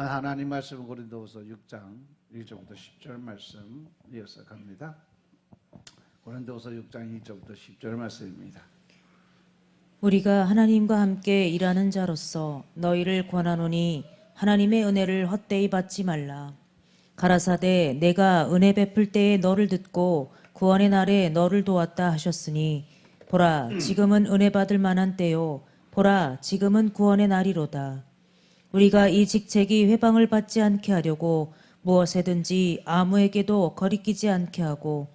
하나님 말씀 고린도후서 6장 1절부터 10절 말씀 이어서 갑니다. 고린도후서 6장 1절부터 10절 말씀입니다. 우리가 하나님과 함께 일하는 자로서 너희를 권하노니 하나님의 은혜를 헛되이 받지 말라. 가라사대 내가 은혜 베풀 때에 너를 듣고 구원의 날에 너를 도왔다 하셨으니 보라 지금은 은혜 받을 만한 때요 보라 지금은 구원의 날이로다. 우리가 이 직책이 회방을 받지 않게 하려고 무엇에든지 아무에게도 거리끼지 않게 하고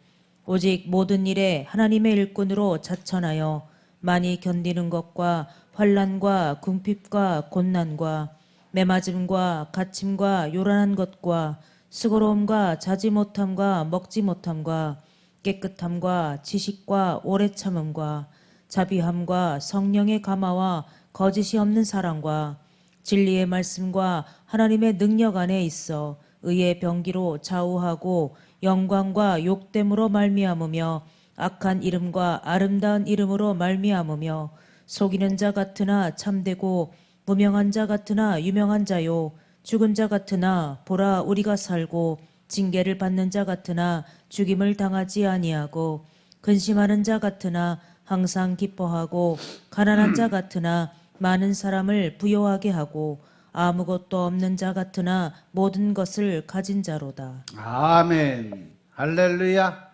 오직 모든 일에 하나님의 일꾼으로 자천하여 많이 견디는 것과 환난과 궁핍과 곤난과 매맞음과 갇힘과 요란한 것과 수고로움과 자지 못함과 먹지 못함과 깨끗함과 지식과 오래 참음과 자비함과 성령의 감화와 거짓이 없는 사랑과 진리의 말씀과 하나님의 능력 안에 있어 의의 병기로 좌우하고 영광과 욕됨으로 말미암으며 악한 이름과 아름다운 이름으로 말미암으며 속이는 자 같으나 참되고 무명한 자 같으나 유명한 자요 죽은 자 같으나 보라 우리가 살고 징계를 받는 자 같으나 죽임을 당하지 아니하고 근심하는 자 같으나 항상 기뻐하고 가난한 자 같으나 많은 사람을 부요하게 하고 아무것도 없는 자 같으나 모든 것을 가진 자로다. 아멘. 할렐루야.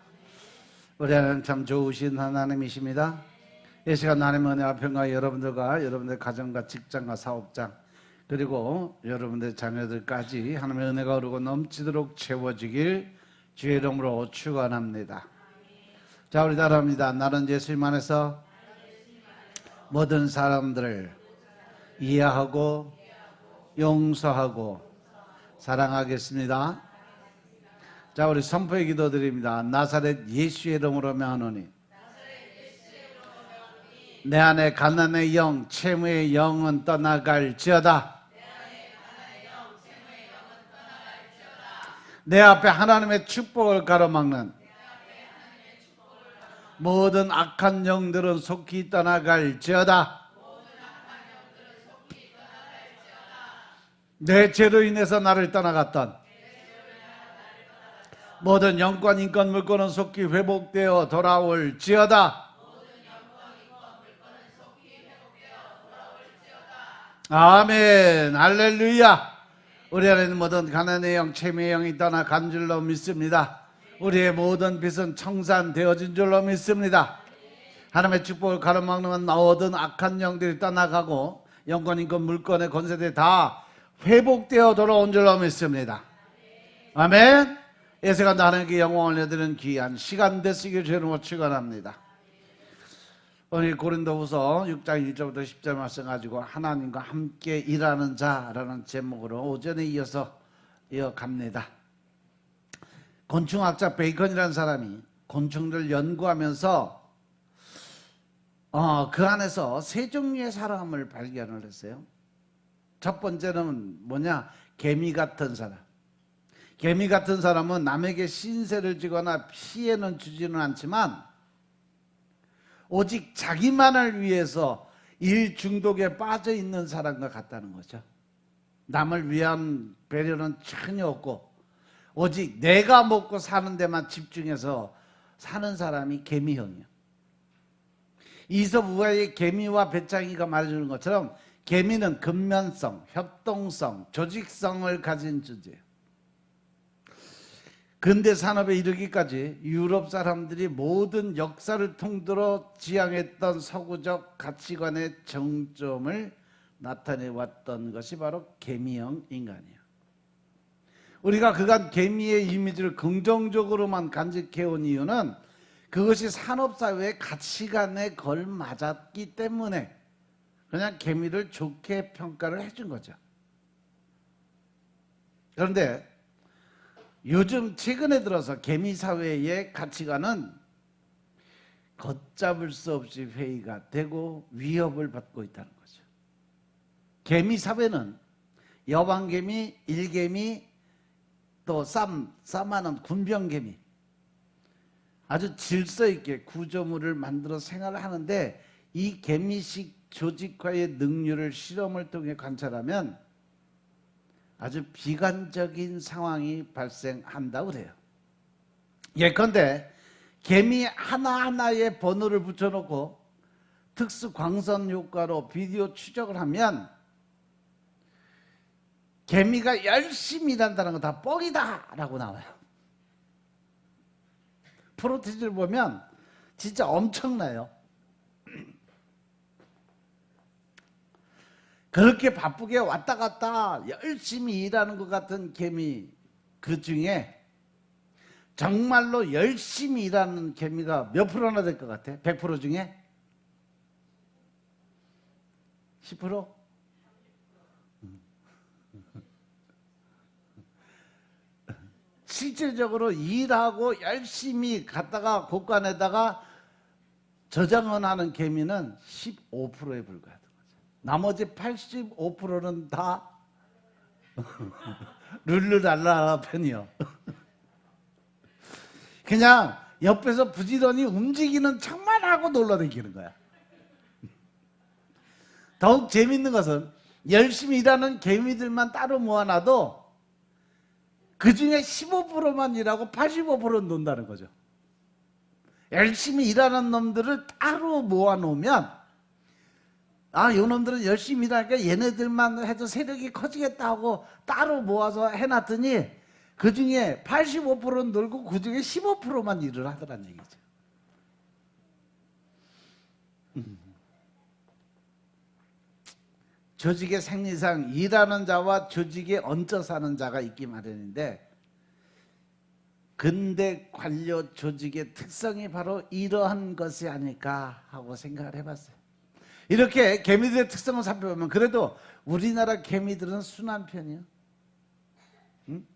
우리 하나님 참 좋으신 하나님이십니다. 이 시간 하나님의 은혜와 평강이 여러분들과 여러분들 가정과 직장과 사업장 그리고 여러분들 자녀들까지 하나님의 은혜가 흐르고 넘치도록 채워지길 주의 이름으로 축원합니다. 자, 우리 따라합니다. 나는 예수님 안에서 모든 사람들을 이해하고 용서하고 사랑하겠습니다. 자, 우리 선포의 기도 드립니다. 나사렛 예수의 이름으로 명하노니 내 안에 가난의 영, 채무의 영은 떠나갈지어다. 내 앞에 하나님의 축복을 가로막는 모든 악한 영들은 속히 떠나갈지어다. 내 죄로 인해서 나를 떠나갔던 모든 영권, 인권, 물권은 속히 회복되어 돌아올지어다. 아멘. 할렐루야. 우리 안에는 모든 가난의 영, 채무의 영이 떠나간 줄로 믿습니다. 우리의 모든 빚은 청산되어진 줄로 믿습니다. 하나님의 축복을 가로막는 모든 악한 영들이 떠나가고 영권, 인권, 물권의 권세들이 다 회복되어 돌아온 줄로 믿습니다. 아멘. 이 시간도 하나님께 영광을 올려드리는 귀한 시간 되시길 주님으로 축원합니다. 오늘 고린도후서 6장 1절부터 10절 말씀 가지고 하나님과 함께 일하는 자라는 제목으로 오전에 이어서 이어갑니다. 곤충학자 베이컨이라는 사람이 곤충들 연구하면서 그 안에서 세 종류의 사람을 발견을 했어요. 첫 번째는 뭐냐? 개미 같은 사람. 개미 같은 사람은 남에게 신세를 지거나 피해는 주지는 않지만 오직 자기만을 위해서 일 중독에 빠져 있는 사람과 같다는 거죠. 남을 위한 배려는 전혀 없고 오직 내가 먹고 사는 데만 집중해서 사는 사람이 개미형이에요. 이솝 우화의 개미와 배짱이가 말해주는 것처럼 개미는 근면성, 협동성, 조직성을 가진 존재예요. 근대 산업에 이르기까지 유럽 사람들이 모든 역사를 통틀어 지향했던 서구적 가치관의 정점을 나타내왔던 것이 바로 개미형 인간이에요. 우리가 그간 개미의 이미지를 긍정적으로만 간직해온 이유는 그것이 산업사회의 가치관에 걸맞았기 때문에 그냥 개미를 좋게 평가를 해준 거죠. 그런데 요즘 최근에 들어서 개미 사회의 가치관은 걷잡을 수 없이 회의가 되고 위협을 받고 있다는 거죠. 개미 사회는 여왕개미, 일개미, 또 싸마는 군병개미 아주 질서 있게 구조물을 만들어 생활을 하는데 이 개미식 조직화의 능률을 실험을 통해 관찰하면 아주 비관적인 상황이 발생한다고 그래요. 예컨대 개미 하나하나에 번호를 붙여놓고 특수 광선 효과로 비디오 추적을 하면 개미가 열심히 일한다는 거 다 뻥이다 라고 나와요. 프로테이즈를 보면 진짜 엄청나요. 그렇게 바쁘게 왔다 갔다 열심히 일하는 것 같은 개미, 그 중에 정말로 열심히 일하는 개미가 몇 프로나 될 것 같아? 100% 중에? 10%? 실질적으로 일하고 열심히 갔다가 곳간에다가 저장을 하는 개미는 15%에 불과하다. 나머지 85%는 다 룰루랄라 편이요. 그냥 옆에서 부지런히 움직이는 척만 하고 놀러다니는 거야. 더욱 재밌는 것은 열심히 일하는 개미들만 따로 모아놔도 그 중에 15%만 일하고 85%는 논다는 거죠. 열심히 일하는 놈들을 따로 모아놓으면 아, 요 놈들은 열심히 일하니까 얘네들만 해도 세력이 커지겠다 하고 따로 모아서 해놨더니 그 중에 85%는 놀고 그 중에 15%만 일을 하더란 얘기죠. 조직의 생리상 일하는 자와 조직에 얹혀 사는 자가 있기 마련인데 근대 관료 조직의 특성이 바로 이러한 것이 아닐까 하고 생각을 해봤어요. 이렇게 개미들의 특성을 살펴보면 그래도 우리나라 개미들은 순한 편이에요. 응?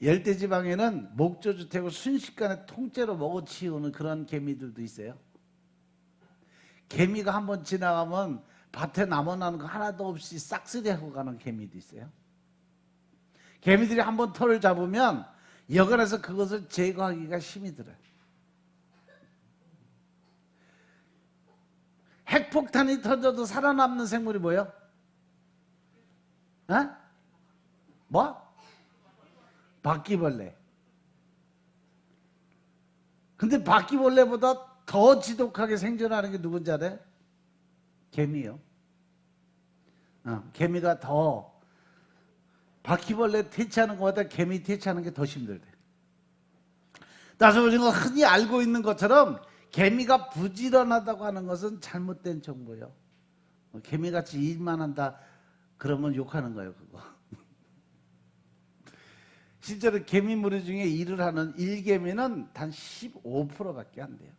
열대지방에는 목조주택을 순식간에 통째로 먹어치우는 그런 개미들도 있어요. 개미가 한번 지나가면 밭에 남아나는 거 하나도 없이 싹쓸이하고 가는 개미도 있어요. 개미들이 한번 털을 잡으면 여간에서 그것을 제거하기가 힘이 들어요. 핵폭탄이 터져도 살아남는 생물이 뭐예요? 어? 뭐? 바퀴벌레. 근데 바퀴벌레보다 더 지독하게 생존하는 게 누군지 알아요? 개미요. 개미가 더 바퀴벌레 퇴치하는 것보다 개미 퇴치하는 게 더 힘들대. 따라서 우리가 흔히 알고 있는 것처럼 개미가 부지런하다고 하는 것은 잘못된 정보예요. 개미같이 일만 한다 그러면 욕하는 거예요, 그거. 실제로 개미 무리 중에 일을 하는 일개미는 단 15%밖에 안 돼요.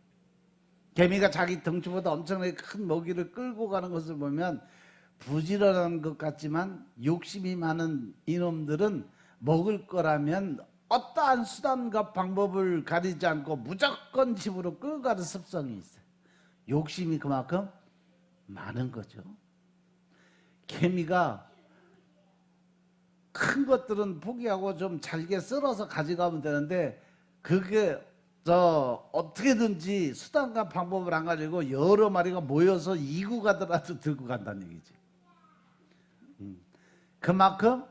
개미가 자기 덩치보다 엄청나게 큰 먹이를 끌고 가는 것을 보면 부지런한 것 같지만 욕심이 많은 이놈들은 먹을 거라면 어떠한 수단과 방법을 가리지 않고 무조건 집으로 끌고 가는 습성이 있어요. 욕심이 그만큼 많은 거죠. 개미가 큰 것들은 포기하고 좀 잘게 썰어서 가져가면 되는데 그게 어떻게든지 수단과 방법을 안 가지고 여러 마리가 모여서 이구 가더라도 들고 간다는 얘기지. 그만큼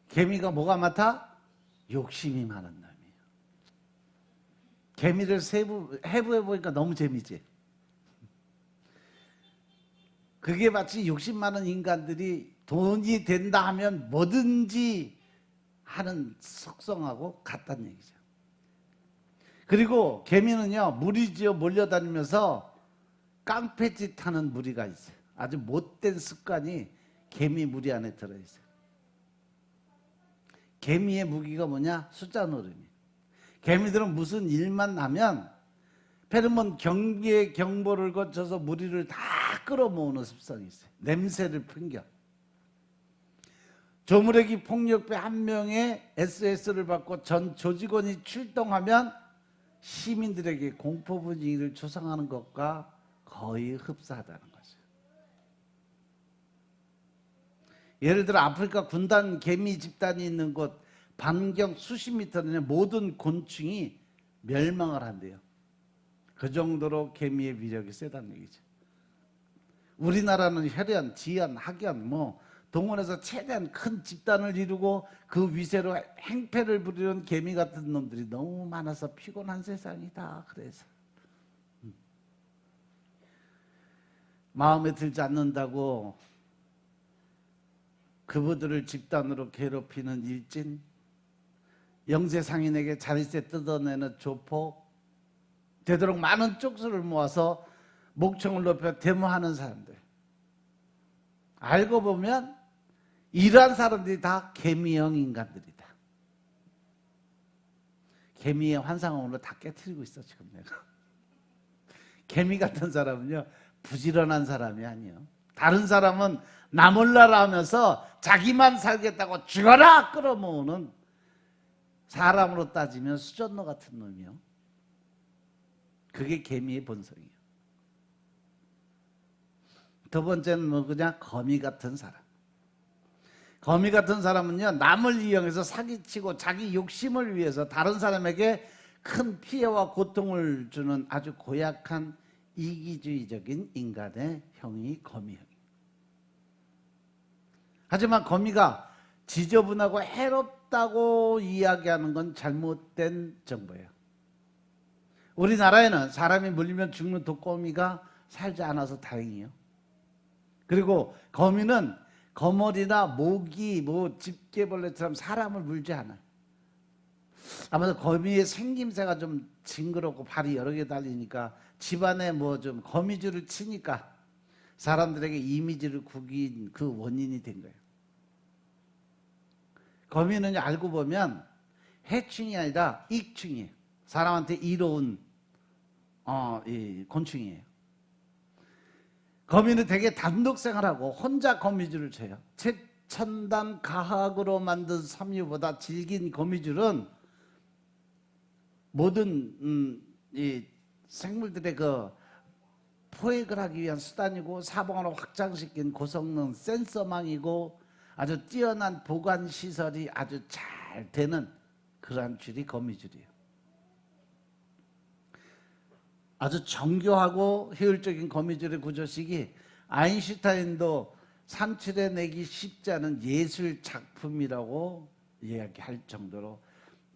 개미가 뭐가 많다? 욕심이 많은 놈이에요. 개미를 해부해 보니까 너무 재미지. 그게 마치 욕심 많은 인간들이 돈이 된다 하면 뭐든지 하는 속성하고 같다는 얘기죠. 그리고 개미는요, 무리지어 몰려다니면서 깡패짓 하는 무리가 있어요. 아주 못된 습관이 개미 무리 안에 들어있어요. 개미의 무기가 뭐냐? 숫자 노름이에요. 개미들은 무슨 일만 나면 페로몬 경계의 경보를 거쳐서 무리를 다 끌어모으는 습성이 있어요. 냄새를 풍겨. 조무래기 폭력배 한 명의 SOS를 받고 전 조직원이 출동하면 시민들에게 공포 분위기를 조성하는 것과 거의 흡사하다는 거죠. 예를 들어 아프리카 군단 개미 집단이 있는 곳 반경 수십 미터 내에 모든 곤충이 멸망을 한대요. 그 정도로 개미의 위력이 세다는 얘기죠. 우리나라는 혈연, 지연, 학연, 동원해서 최대한 큰 집단을 이루고 그 위세로 행패를 부리는 개미 같은 놈들이 너무 많아서 피곤한 세상이다. 그래서 마음에 들지 않는다고 그부들을 집단으로 괴롭히는 일진, 영세상인에게 자릿세 뜯어내는 조폭, 되도록 많은 쪽수를 모아서 목청을 높여 데모하는 사람들, 알고 보면 이러한 사람들이 다 개미형 인간들이다. 개미의 환상으로 다 깨트리고 있어 지금 내가. 개미 같은 사람은요 부지런한 사람이 아니에요. 다른 사람은 나 몰라라 하면서 자기만 살겠다고 죽어라 끌어모으는, 사람으로 따지면 수전노 같은 놈이요. 그게 개미의 본성이에요. 두 번째는 뭐냐? 거미 같은 사람. 거미 같은 사람은요 남을 이용해서 사기치고 자기 욕심을 위해서 다른 사람에게 큰 피해와 고통을 주는 아주 고약한 이기주의적인 인간의 형이 거미형이에요. 하지만 거미가 지저분하고 해롭다고 이야기하는 건 잘못된 정보예요. 우리나라에는 사람이 물리면 죽는 독거미가 살지 않아서 다행이에요. 그리고 거미는 거머리나 모기, 집게벌레처럼 사람을 물지 않아요. 아마도 거미의 생김새가 좀 징그럽고 발이 여러 개 달리니까 집안에 좀 거미줄을 치니까 사람들에게 이미지를 구긴 그 원인이 된 거예요. 거미는 알고 보면 해충이 아니라 익충이에요. 사람한테 이로운 이 곤충이에요. 거미는 되게 단독 생활하고 혼자 거미줄을 쳐요. 최첨단 과학으로 만든 섬유보다 질긴 거미줄은 모든 이 생물들의 그 포획을 하기 위한 수단이고 사방으로 확장시킨 고성능 센서망이고 아주 뛰어난 보관 시설이 아주 잘 되는 그러한 줄이 거미줄이에요. 아주 정교하고 효율적인 거미줄의 구조식이 아인슈타인도 산출해내기 쉽지 않은 예술 작품이라고 이야기할 정도로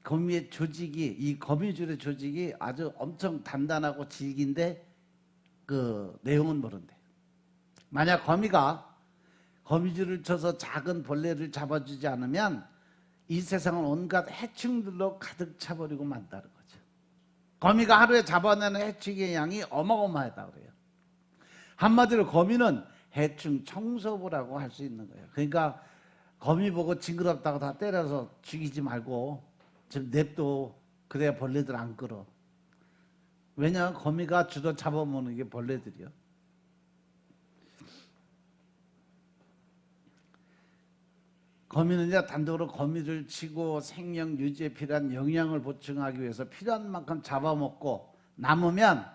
거미의 조직이, 이 거미줄의 조직이 아주 엄청 단단하고 질긴데 그 내용은 모른대. 만약 거미가 거미줄을 쳐서 작은 벌레를 잡아주지 않으면 이 세상은 온갖 해충들로 가득 차버리고 만다는 거죠. 거미가 하루에 잡아내는 해충의 양이 어마어마하다고 그래요. 한마디로 거미는 해충 청소부라고 할 수 있는 거예요. 그러니까 거미 보고 징그럽다고 다 때려서 죽이지 말고 좀 냅둬. 그래야 벌레들 안 끌어. 왜냐하면 거미가 주로 잡아먹는 게 벌레들이요. 거미는요 단독으로 거미를 치고 생명 유지에 필요한 영양을 보충하기 위해서 필요한 만큼 잡아먹고 남으면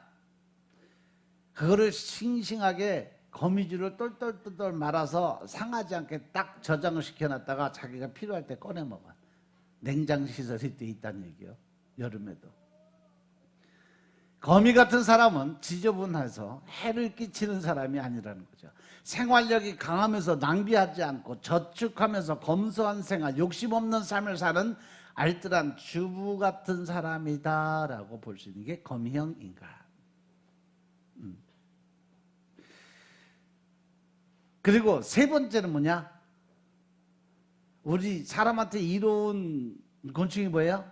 그거를 싱싱하게 거미줄을 똘똘똘똘 말아서 상하지 않게 딱 저장을 시켜놨다가 자기가 필요할 때 꺼내 먹어. 냉장시설이 돼 있다는 얘기예요. 여름에도. 거미 같은 사람은 지저분해서 해를 끼치는 사람이 아니라는 거죠. 생활력이 강하면서 낭비하지 않고 저축하면서 검소한 생활, 욕심 없는 삶을 사는 알뜰한 주부 같은 사람이다라고 볼 수 있는 게 거미형 인간. 그리고 세 번째는 뭐냐? 우리 사람한테 이로운 곤충이 뭐예요?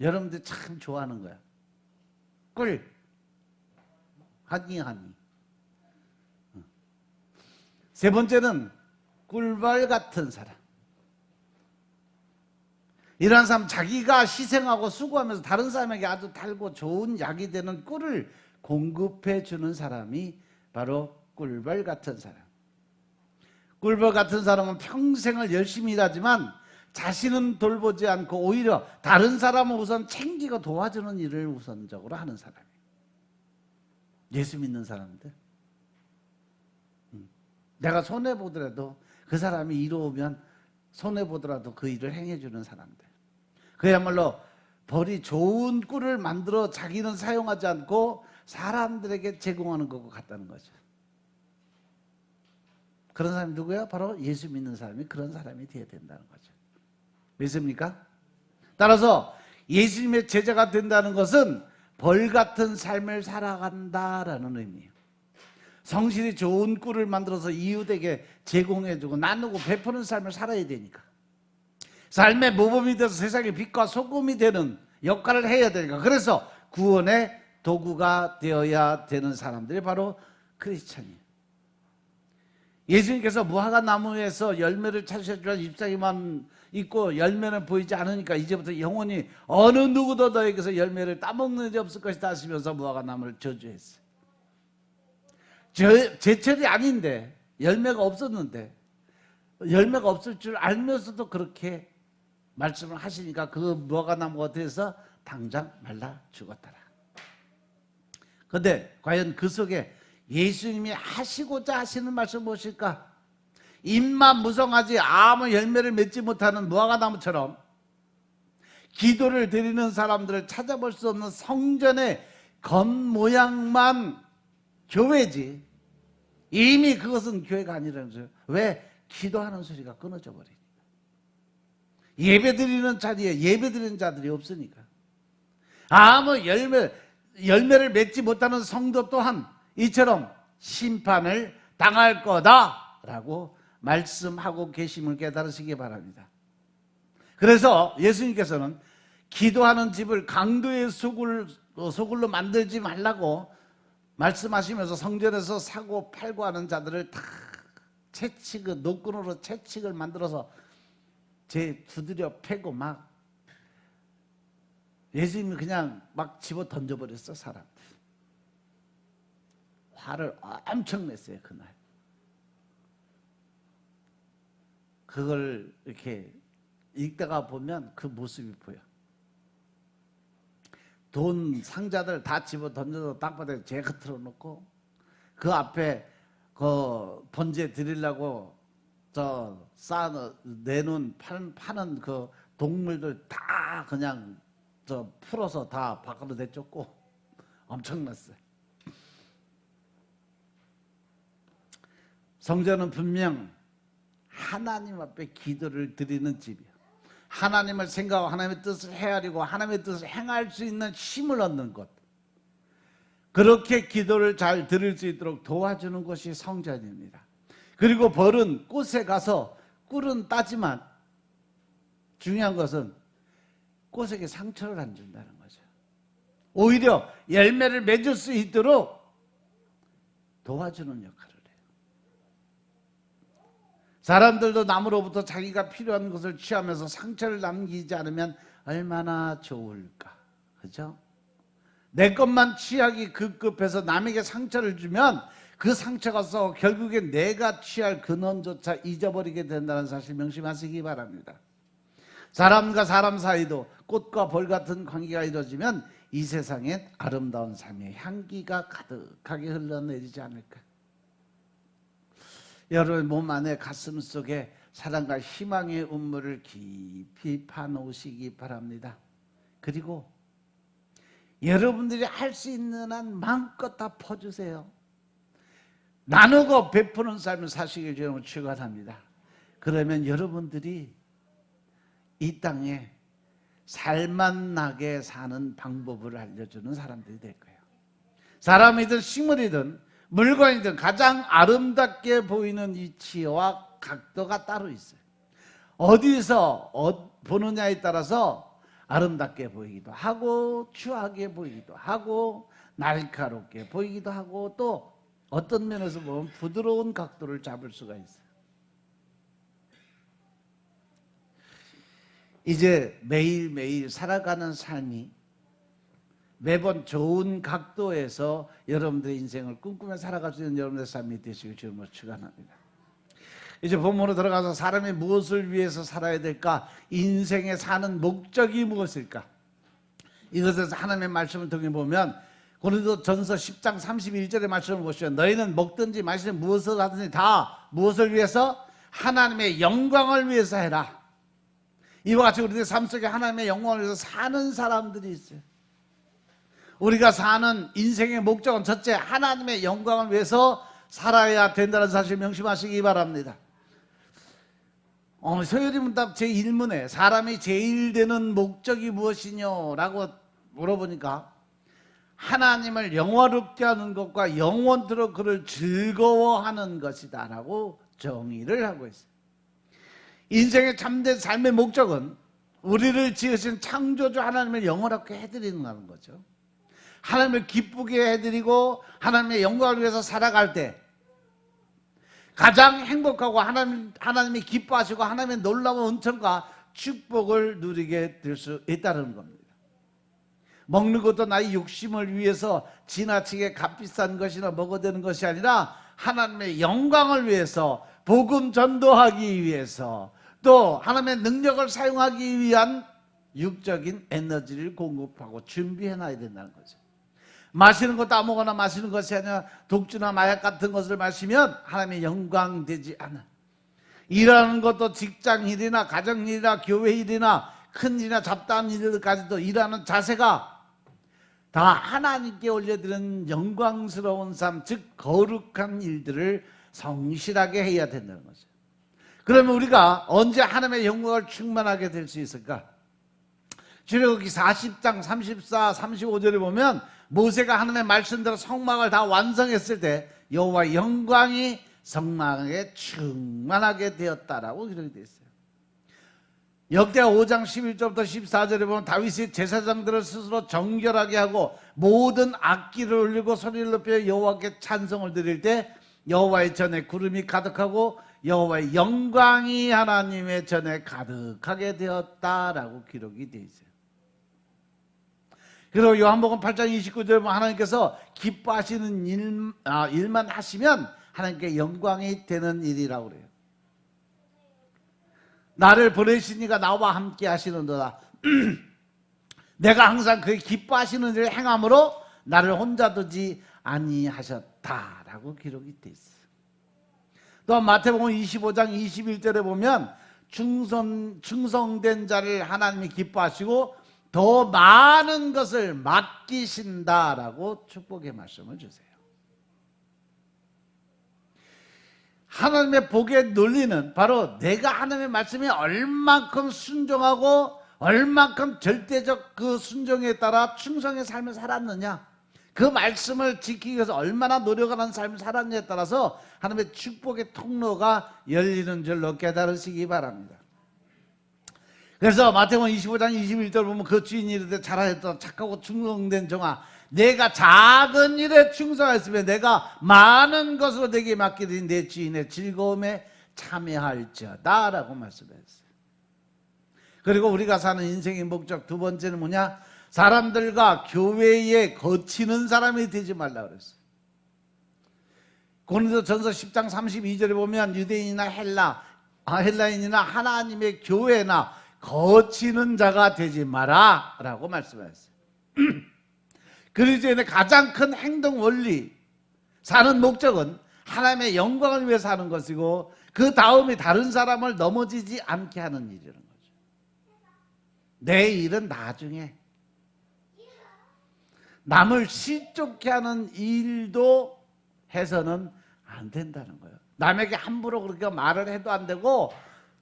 여러분들 참 좋아하는 거야. 꿀. 하니. 세 번째는 꿀벌 같은 사람. 이런 사람 자기가 희생하고 수고하면서 다른 사람에게 아주 달고 좋은 약이 되는 꿀을 공급해 주는 사람이 바로 꿀벌 같은 사람. 꿀벌 같은 사람은 평생을 열심히 일하지만 자신은 돌보지 않고 오히려 다른 사람을 우선 챙기고 도와주는 일을 우선적으로 하는 사람이에요. 예수 믿는 사람들. 내가 손해보더라도 그 사람이 이로우면 손해보더라도 그 일을 행해주는 사람들. 그야말로 벌이 좋은 꿀을 만들어 자기는 사용하지 않고 사람들에게 제공하는 것 같다는 거죠. 그런 사람이 누구야? 바로 예수 믿는 사람이 그런 사람이 되어야 된다는 거죠. 믿습니까? 따라서 예수님의 제자가 된다는 것은 벌 같은 삶을 살아간다라는 의미예요. 성실히 좋은 꿀을 만들어서 이웃에게 제공해주고 나누고 베푸는 삶을 살아야 되니까. 삶의 모범이 돼서 세상의 빛과 소금이 되는 역할을 해야 되니까. 그래서 구원의 도구가 되어야 되는 사람들이 바로 크리스찬이에요. 예수님께서 무화과 나무에서 열매를 찾으셨지만 잎사귀만 있고 열매는 보이지 않으니까 이제부터 영원히 어느 누구도 너에게서 열매를 따먹는 일 없을 것이다 하시면서 무화과 나무를 저주했어요. 제철이 아닌데, 열매가 없었는데, 열매가 없을 줄 알면서도 그렇게 말씀을 하시니까 그 무화과 나무가 돼서 당장 말라 죽었더라. 그런데 과연 그 속에 예수님이 하시고자 하시는 말씀 무엇일까? 잎만 무성하지 아무 열매를 맺지 못하는 무화과 나무처럼 기도를 드리는 사람들을 찾아볼 수 없는 성전의 겉모양만 교회지, 이미 그것은 교회가 아니라는 거죠. 왜? 기도하는 소리가 끊어져 버리니까. 예배드리는 자리에 예배드리는 자들이 없으니까. 아무 열매를 맺지 못하는 성도 또한 이처럼 심판을 당할 거다라고 말씀하고 계심을 깨달으시기 바랍니다. 그래서 예수님께서는 기도하는 집을 강도의 소굴로 만들지 말라고 말씀하시면서 성전에서 사고 팔고 하는 자들을 다 채찍을, 노끈으로 채찍을 만들어서 두드려 패고 막 예수님이 그냥 막 집어 던져버렸어. 사람들 화를 엄청 냈어요. 그날 그걸 이렇게 읽다가 보면 그 모습이 보여. 돈 상자들 다 집어 던져서 땅바닥에 제가 틀어놓고 그 앞에 그 번제 드리려고 내놓은 파는 그 동물들 다 그냥 풀어서 다 밖으로 내쫓고 엄청났어요. 성전은 분명 하나님 앞에 기도를 드리는 집이에요. 하나님을 생각하고 하나님의 뜻을 헤아리고 하나님의 뜻을 행할 수 있는 힘을 얻는 것, 그렇게 기도를 잘 들을 수 있도록 도와주는 것이 성전입니다. 그리고 벌은 꽃에 가서 꿀은 따지만 중요한 것은 꽃에게 상처를 안 준다는 거죠. 오히려 열매를 맺을 수 있도록 도와주는 역할을 해요. 사람들도 남으로부터 자기가 필요한 것을 취하면서 상처를 남기지 않으면 얼마나 좋을까. 그죠? 내 것만 취하기 급급해서 남에게 상처를 주면 그 상처가 서 결국엔 내가 취할 근원조차 잊어버리게 된다는 사실 명심하시기 바랍니다. 사람과 사람 사이도 꽃과 벌 같은 관계가 이루어지면 이 세상엔 아름다운 삶의 향기가 가득하게 흘러내리지 않을까. 여러분 몸 안에 가슴 속에 사랑과 희망의 운물을 깊이 파놓으시기 바랍니다. 그리고 여러분들이 할 수 있는 한 마음껏 다 퍼주세요. 나누고 베푸는 삶을 사시길 주님으로 축원합니다. 그러면 여러분들이 이 땅에 살맛나게 사는 방법을 알려주는 사람들이 될 거예요. 사람이든 식물이든 물건이든 가장 아름답게 보이는 위치와 각도가 따로 있어요. 어디서 보느냐에 따라서 아름답게 보이기도 하고 추하게 보이기도 하고 날카롭게 보이기도 하고 또 어떤 면에서 보면 부드러운 각도를 잡을 수가 있어요. 이제 매일매일 살아가는 삶이 매번 좋은 각도에서 여러분들의 인생을 꿈꾸며 살아갈 수 있는 여러분들의 삶이 되시길 주님으로 축원합니다. 이제 본문으로 들어가서 사람이 무엇을 위해서 살아야 될까? 인생에 사는 목적이 무엇일까? 이것에서 하나님의 말씀을 통해 보면 고린도전서 10장 31절의 말씀을 보시면 너희는 먹든지 마시든 무엇을 하든지 다 무엇을 위해서? 하나님의 영광을 위해서 해라. 이와 같이 우리의 삶 속에 하나님의 영광을 위해서 사는 사람들이 있어요. 우리가 사는 인생의 목적은 첫째 하나님의 영광을 위해서 살아야 된다는 사실 명심하시기 바랍니다. 소요리 문답 제1문에 사람이 제일 되는 목적이 무엇이뇨? 라고 물어보니까 하나님을 영화롭게 하는 것과 영원토록 그를 즐거워하는 것이다 라고 정의를 하고 있어요. 인생의 참된 삶의 목적은 우리를 지으신 창조주 하나님을 영원롭게 해드리는 거죠. 하나님을 기쁘게 해드리고 하나님의 영광을 위해서 살아갈 때 가장 행복하고 하나님이 기뻐하시고 하나님의 놀라운 은총과 축복을 누리게 될 수 있다는 겁니다. 먹는 것도 나의 욕심을 위해서 지나치게 값비싼 것이나 먹어야 되는 것이 아니라 하나님의 영광을 위해서, 복음 전도하기 위해서, 또 하나님의 능력을 사용하기 위한 육적인 에너지를 공급하고 준비해놔야 된다는 거죠. 마시는 것도 아무거나 마시는 것이 아니라 독주나 마약 같은 것을 마시면 하나님의 영광 되지 않아. 일하는 것도 직장일이나 가정일이나 교회일이나 큰 일이나 잡다한 일들까지도 일하는 자세가 다 하나님께 올려드리는 영광스러운 삶, 즉 거룩한 일들을 성실하게 해야 된다는 거죠. 그러면 우리가 언제 하나님의 영광을 충만하게 될 수 있을까? 출애굽기 40장 34, 35절에 보면 모세가 하나님의 말씀대로 성막을 다 완성했을 때 여호와의 영광이 성막에 충만하게 되었다라고 기록이 되어 있어요. 역대하 5장 11절부터 14절에 보면 다윗이 제사장들을 스스로 정결하게 하고 모든 악기를 울리고 소리를 높여 여호와께 찬송을 드릴 때 여호와의 전에 구름이 가득하고 여호와의 영광이 하나님의 전에 가득하게 되었다라고 기록이 되어 있어요. 그리고 요한복음 8장 29절에 보면 하나님께서 기뻐하시는 일만 하시면 하나님께 영광이 되는 일이라고 그래요. 나를 보내시니가 나와 함께 하시는도다. 내가 항상 그 기뻐하시는 일을 행함으로 나를 혼자 두지 아니하셨다라고 기록이 되어 있어요. 또 마태복음 25장 21절에 보면 충성된 자를 하나님이 기뻐하시고 더 많은 것을 맡기신다라고 축복의 말씀을 주세요. 하나님의 복의 논리는 바로 내가 하나님의 말씀에 얼만큼 순종하고 얼만큼 절대적 그 순종에 따라 충성의 삶을 살았느냐, 그 말씀을 지키기 위해서 얼마나 노력을 하는 삶을 살았느냐에 따라서 하나님의 축복의 통로가 열리는 줄로 깨달으시기 바랍니다. 그래서 마태복음 25장 21절 보면 그 주인이 이르되 잘하였다 착하고 충성된 종아, 내가 작은 일에 충성했으면 내가 많은 것으로 내게 맡기더니 내 주인의 즐거움에 참여할지어다 라고 말씀했어요. 그리고 우리가 사는 인생의 목적 두 번째는 뭐냐? 사람들과 교회에 거치는 사람이 되지 말라 그랬어요. 고린도전서 10장 32절에 보면 유대인이나 헬라인이나 하나님의 교회나 거치는 자가 되지 마라 라고 말씀하셨어요. 그리스도인의 가장 큰 행동 원리, 사는 목적은 하나님의 영광을 위해 사는 것이고 그 다음에 다른 사람을 넘어지지 않게 하는 일이라는 거죠. 내 일은 나중에, 남을 시쫓게 하는 일도 해서는 안 된다는 거예요. 남에게 함부로 그렇게 말을 해도 안 되고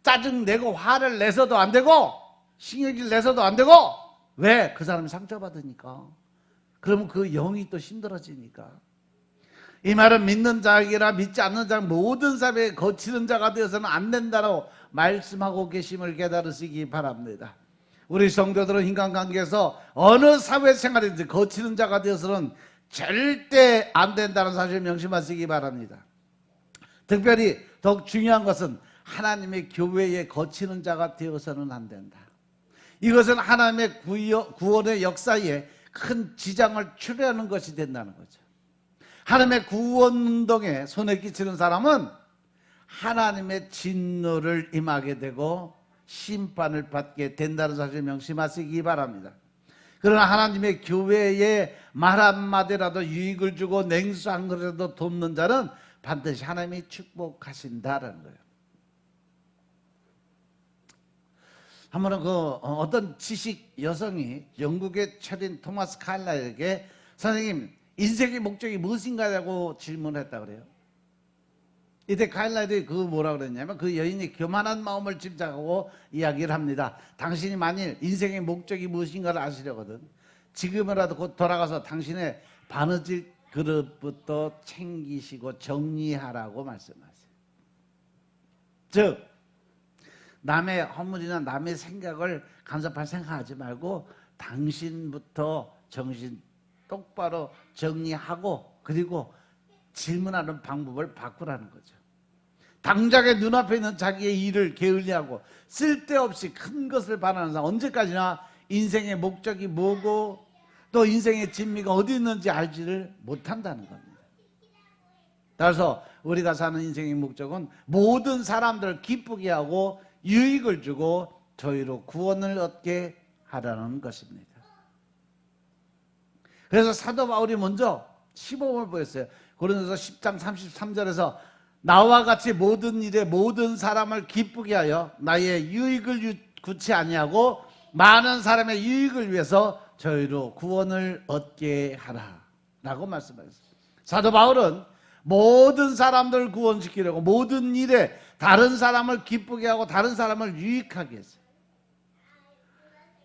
짜증내고 화를 내서도 안 되고 신경질 내서도 안 되고. 왜? 그 사람이 상처받으니까. 그러면 그 영이 또 힘들어지니까. 이 말은 믿는 자에게나 믿지 않는 자 모든 사람에게 거치는 자가 되어서는 안 된다고 말씀하고 계심을 깨달으시기 바랍니다. 우리 성도들은 인간관계에서 어느 사회생활이든지 거치는 자가 되어서는 절대 안 된다는 사실을 명심하시기 바랍니다. 특별히 더욱 중요한 것은 하나님의 교회에 거치는 자가 되어서는 안 된다. 이것은 하나님의 구원의 역사에 큰 지장을 초래하는 것이 된다는 거죠. 하나님의 구원운동에 손에 끼치는 사람은 하나님의 진노를 임하게 되고 심판을 받게 된다는 사실을 명심하시기 바랍니다. 그러나 하나님의 교회에 말 한마디라도 유익을 주고 냉수 한 그릇이라도 돕는 자는 반드시 하나님이 축복하신다는 거예요. 한 번은 어떤 지식 여성이 영국의 철인 토마스 칼라에게 선생님 인생의 목적이 무엇인가라고 질문했다 그래요. 이때 카일라들이 그 뭐라 그랬냐면 그 여인이 교만한 마음을 짐작하고 이야기를 합니다. 당신이 만일 인생의 목적이 무엇인가를 아시려거든 지금이라도 곧 돌아가서 당신의 바느질 그릇부터 챙기시고 정리하라고 말씀하세요. 즉 남의 허물이나 남의 생각을 간섭할 생각하지 말고 당신부터 정신 똑바로 정리하고 그리고 질문하는 방법을 바꾸라는 거죠. 당장의 눈앞에 있는 자기의 일을 게을리하고 쓸데없이 큰 것을 바라는 사람 언제까지나 인생의 목적이 뭐고 또 인생의 진미가 어디 있는지 알지를 못한다는 겁니다. 따라서 우리가 사는 인생의 목적은 모든 사람들을 기쁘게 하고 유익을 주고 저희로 구원을 얻게 하라는 것입니다. 그래서 사도 바울이 먼저 시범을 보였어요. 고린도서 10장 33절에서 나와 같이 모든 일에 모든 사람을 기쁘게 하여 나의 유익을 구치 아니하고 많은 사람의 유익을 위해서 저희로 구원을 얻게 하라 라고 말씀하셨어요. 사도 바울은 모든 사람들을 구원시키려고 모든 일에 다른 사람을 기쁘게 하고 다른 사람을 유익하게 했어요.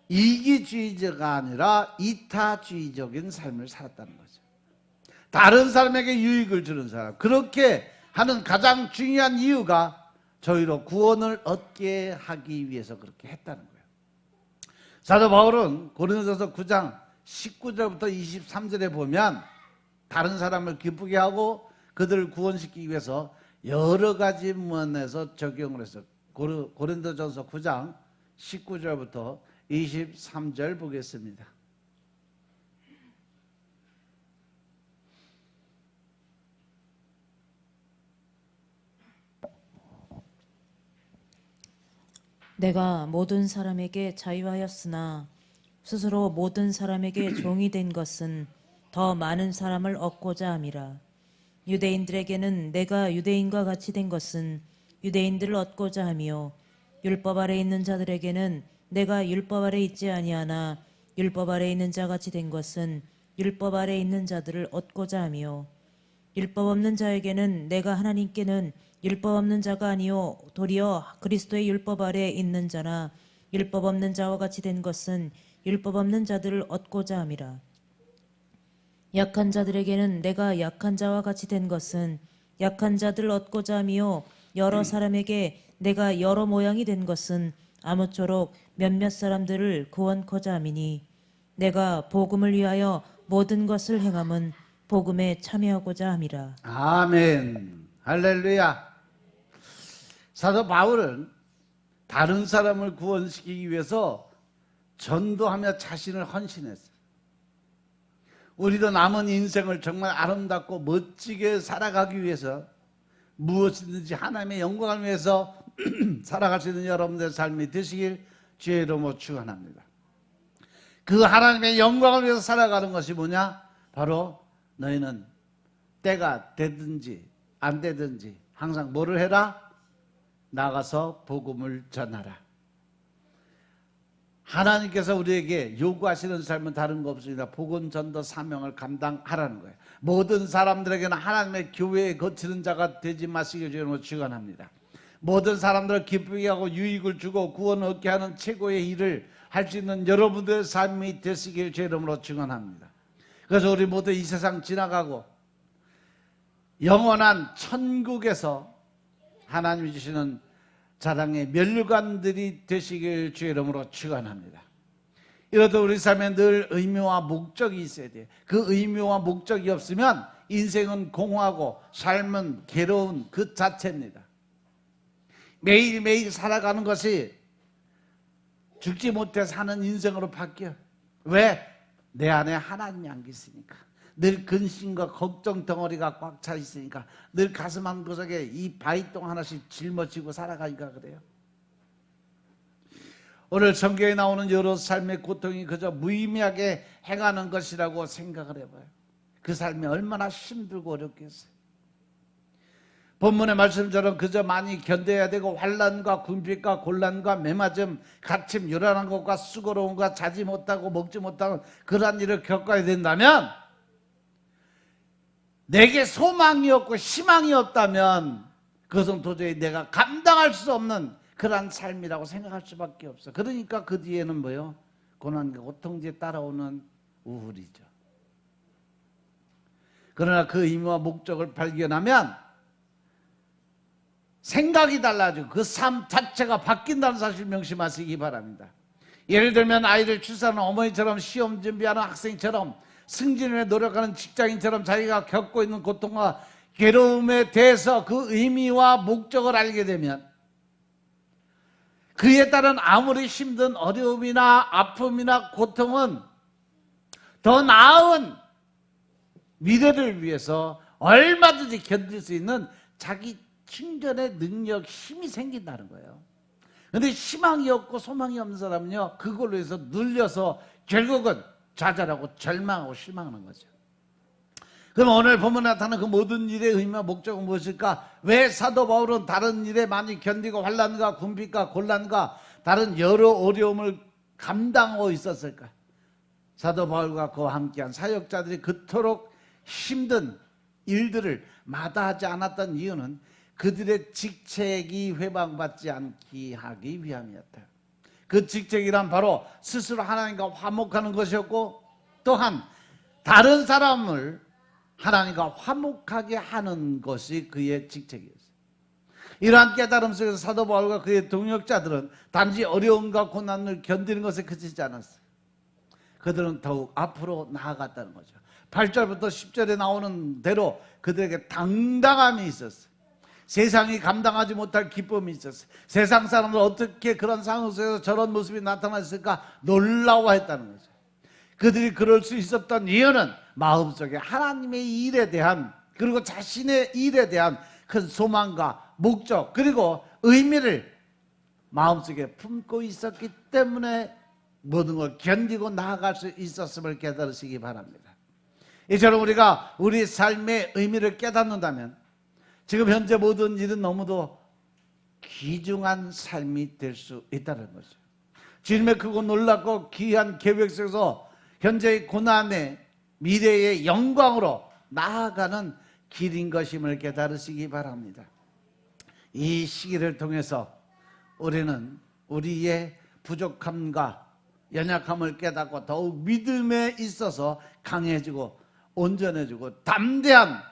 이기주의자가 아니라 이타주의적인 삶을 살았다는 거죠. 다른 사람에게 유익을 주는 사람, 그렇게 하는 가장 중요한 이유가 저희로 구원을 얻게 하기 위해서 그렇게 했다는 거예요. 사도 바울은 고린도서 9장 19절부터 23절에 보면 다른 사람을 기쁘게 하고 그들을 구원시키기 위해서 여러 가지 면에서 적용을 했어요. 고린도전서 9장 19절부터 23절 보겠습니다. 내가 모든 사람에게 자유하였으나 스스로 모든 사람에게 종이 된 것은 더 많은 사람을 얻고자 함이라. 유대인들에게는 내가 유대인과 같이 된 것은 유대인들을 얻고자 하며 율법 아래 있는 자들에게는 내가 율법 아래 있지 아니하나 율법 아래 있는 자 같이 된 것은 율법 아래 있는 자들을 얻고자 하며 율법 없는 자에게는 내가 하나님께는 율법 없는 자가 아니요 도리어 그리스도의 율법 아래 있는 자나 율법 없는 자와 같이 된 것은 율법 없는 자들을 얻고자 함이라. 약한 자들에게는 내가 약한 자와 같이 된 것은 약한 자들을 얻고자 하며 여러 사람에게 내가 여러 모양이 된 것은 아무쪼록 몇몇 사람들을 구원코자 함이니 내가 복음을 위하여 모든 것을 행함은 복음에 참여하고자 함이라. 아멘. 할렐루야. 사도 바울은 다른 사람을 구원시키기 위해서 전도하며 자신을 헌신했어요. 우리도 남은 인생을 정말 아름답고 멋지게 살아가기 위해서 무엇이든지 하나님의 영광을 위해서 살아갈 수 있는 여러분들의 삶이 되시길 주의 이름으로 축원합니다. 그 하나님의 영광을 위해서 살아가는 것이 뭐냐? 바로 너희는 때가 되든지 안 되든지 항상 뭐를 해라? 나가서 복음을 전하라. 하나님께서 우리에게 요구하시는 삶은 다른 거 없습니다. 복음 전도 사명을 감당하라는 거예요. 모든 사람들에게는 하나님의 교회에 거치는 자가 되지 마시길 주님으로 축원합니다. 모든 사람들을 기쁘게 하고 유익을 주고 구원을 얻게 하는 최고의 일을 할 수 있는 여러분들의 삶이 되시길 주 이름으로 축원합니다. 그래서 우리 모두 이 세상 지나가고 영원한 천국에서 하나님이 주시는 자랑의 면류관들이 되시길 주 이름으로 축원합니다. 이러도 우리 삶에 늘 의미와 목적이 있어야 돼요. 그 의미와 목적이 없으면 인생은 공허하고 삶은 괴로운 그 자체입니다. 매일매일 살아가는 것이 죽지 못해 사는 인생으로 바뀌어요. 왜? 내 안에 하나님이 안 계시니까. 늘 근심과 걱정 덩어리가 꽉 차 있으니까 늘 가슴 한 구석에 이 바위똥 하나씩 짊어지고 살아가니까 그래요. 오늘 성경에 나오는 여러 삶의 고통이 그저 무의미하게 행하는 것이라고 생각을 해봐요. 그 삶이 얼마나 힘들고 어렵겠어요. 본문의 말씀처럼 그저 많이 견뎌야 되고 환난과 궁핍과 곤란과 매맞음, 갇힘, 요란한 것과 수고로운 것과 자지 못하고 먹지 못하는 그러한 일을 겪어야 된다면 내게 소망이 없고 희망이 없다면 그것은 도저히 내가 감당할 수 없는 그러한 삶이라고 생각할 수밖에 없어. 그러니까 그 뒤에는 뭐요? 고난과 고통에 따라오는 우울이죠. 그러나 그 의미와 목적을 발견하면 생각이 달라지고 그 삶 자체가 바뀐다는 사실 명심하시기 바랍니다. 예를 들면 아이를 출산하는 어머니처럼, 시험 준비하는 학생처럼, 승진을 위해 노력하는 직장인처럼 자기가 겪고 있는 고통과 괴로움에 대해서 그 의미와 목적을 알게 되면 그에 따른 아무리 힘든 어려움이나 아픔이나 고통은 더 나은 미래를 위해서 얼마든지 견딜 수 있는 자기 충전의 능력, 힘이 생긴다는 거예요. 그런데 희망이 없고 소망이 없는 사람은요, 그걸로 해서 눌려서 결국은 좌절하고 절망하고 실망하는 거죠. 그럼 오늘 본문에 나타나는 그 모든 일의 의미와 목적은 무엇일까? 왜 사도 바울은 다른 일에 많이 견디고 환난과 궁핍과 곤란과 다른 여러 어려움을 감당하고 있었을까? 사도 바울과 그와 함께한 사역자들이 그토록 힘든 일들을 마다하지 않았던 이유는 그들의 직책이 회방받지 않게 하기 위함이었다. 그 직책이란 바로 스스로 하나님과 화목하는 것이었고, 또한 다른 사람을 하나님과 화목하게 하는 것이 그의 직책이었어요. 이러한 깨달음 속에서 사도 바울과 그의 동역자들은 단지 어려움과 고난을 견디는 것에 그치지 않았어요. 그들은 더욱 앞으로 나아갔다는 거죠. 8절부터 10절에 나오는 대로 그들에게 당당함이 있었어요. 세상이 감당하지 못할 기쁨이 있었어요. 세상 사람들 어떻게 그런 상황 속에서 저런 모습이 나타났을까 놀라워했다는 거죠. 그들이 그럴 수 있었던 이유는 마음속에 하나님의 일에 대한, 그리고 자신의 일에 대한 큰 소망과 목적, 그리고 의미를 마음속에 품고 있었기 때문에 모든 걸 견디고 나아갈 수 있었음을 깨달으시기 바랍니다. 이처럼 우리가 우리 삶의 의미를 깨닫는다면 지금 현재 모든 일은 너무도 귀중한 삶이 될 수 있다는 거죠. 주님의 크고 놀랍고 귀한 계획 속에서 현재의 고난의 미래의 영광으로 나아가는 길인 것임을 깨달으시기 바랍니다. 이 시기를 통해서 우리는 우리의 부족함과 연약함을 깨닫고 더욱 믿음에 있어서 강해지고 온전해지고 담대한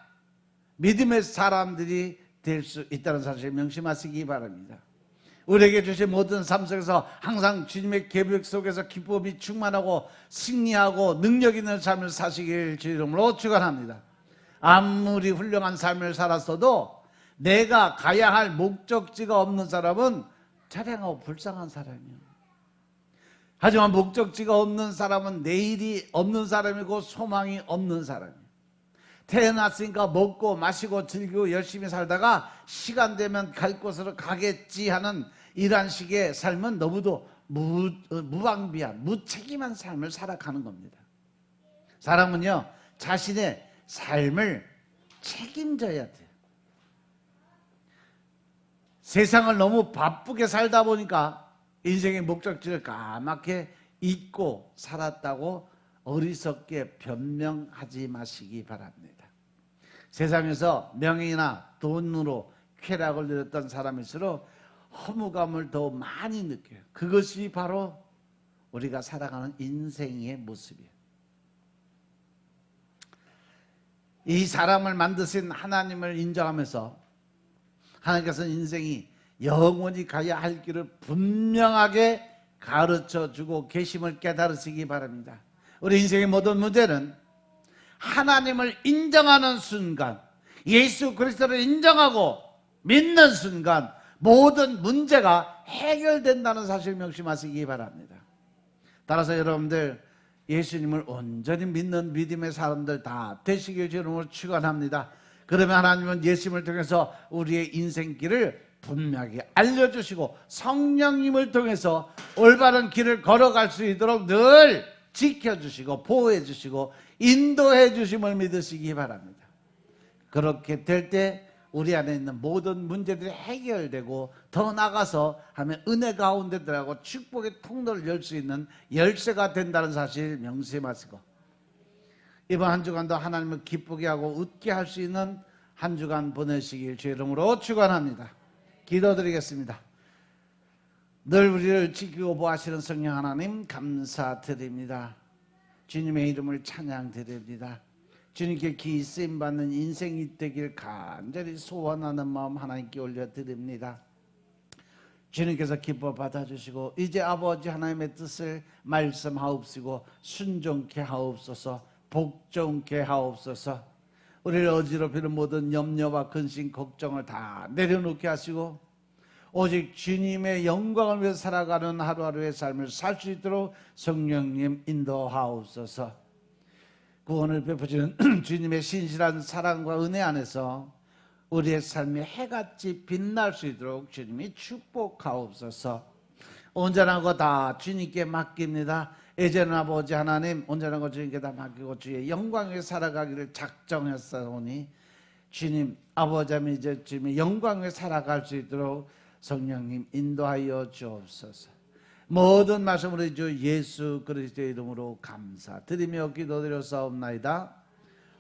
믿음의 사람들이 될 수 있다는 사실을 명심하시기 바랍니다. 우리에게 주신 모든 삶 속에서 항상 주님의 계획 속에서 기쁨이 충만하고 승리하고 능력 있는 삶을 사시길 주 이름으로 축원합니다. 아무리 훌륭한 삶을 살았어도 내가 가야 할 목적지가 없는 사람은 차량하고 불쌍한 사람이에요. 하지만 목적지가 없는 사람은 내일이 없는 사람이고 소망이 없는 사람이에요. 태어났으니까 먹고 마시고 즐기고 열심히 살다가 시간 되면 갈 곳으로 가겠지 하는 이러한 식의 삶은 너무도 무방비한 무책임한 삶을 살아가는 겁니다. 사람은요, 자신의 삶을 책임져야 돼요. 세상을 너무 바쁘게 살다 보니까 인생의 목적지를 까맣게 잊고 살았다고 어리석게 변명하지 마시기 바랍니다. 세상에서 명예나 돈으로 쾌락을 누렸던 사람일수록 허무감을 더 많이 느껴요. 그것이 바로 우리가 살아가는 인생의 모습이에요. 이 사람을 만드신 하나님을 인정하면서 하나님께서는 인생이 영원히 가야 할 길을 분명하게 가르쳐주고 계심을 깨달으시기 바랍니다. 우리 인생의 모든 문제는 하나님을 인정하는 순간, 예수 그리스도를 인정하고 믿는 순간 모든 문제가 해결된다는 사실을 명심하시기 바랍니다. 따라서 여러분들 예수님을 온전히 믿는 믿음의 사람들 다 되시길 주님으로 축원합니다. 그러면 하나님은 예수님을 통해서 우리의 인생길을 분명하게 알려주시고 성령님을 통해서 올바른 길을 걸어갈 수 있도록 늘 지켜주시고 보호해주시고 인도해주심을 믿으시기 바랍니다. 그렇게 될 때 우리 안에 있는 모든 문제들이 해결되고 더 나아가서 하면 은혜 가운데 들어가고 축복의 통로를 열 수 있는 열쇠가 된다는 사실 명심하시고 이번 한 주간도 하나님을 기쁘게 하고 웃게 할 수 있는 한 주간 보내시길 주의 이름으로 축원합니다. 기도드리겠습니다. 늘 우리를 지키고 보호하시는 성령 하나님 감사드립니다. 주님의 이름을 찬양드립니다. 주님께 기 쓰임받는 인생이 되길 간절히 소원하는 마음 하나님께 올려드립니다. 주님께서 기뻐 받아주시고 이제 아버지 하나님의 뜻을 말씀하옵시고 순종케 하옵소서, 복종케 하옵소서. 우리를 어지럽히는 모든 염려와 근심 걱정을 다 내려놓게 하시고 오직 주님의 영광을 위해 살아가는 하루하루의 삶을 살 수 있도록 성령님 인도하옵소서. 구원을 베푸시는 주님의 신실한 사랑과 은혜 안에서 우리의 삶이 해같이 빛날 수 있도록 주님이 축복하옵소서. 온전하고 다 주님께 맡깁니다. 이제는 아버지 하나님 온전한 것 주님께 다 맡기고 주의 영광에 살아가기를 작정했사오니 주님 아버지 하나님 이제 주님의 영광에 살아갈 수 있도록 성령님 인도하여 주옵소서. 모든 말씀으로 주 예수 그리스도의 이름으로 감사드리며 기도드려 싸움나이다.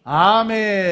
아멘.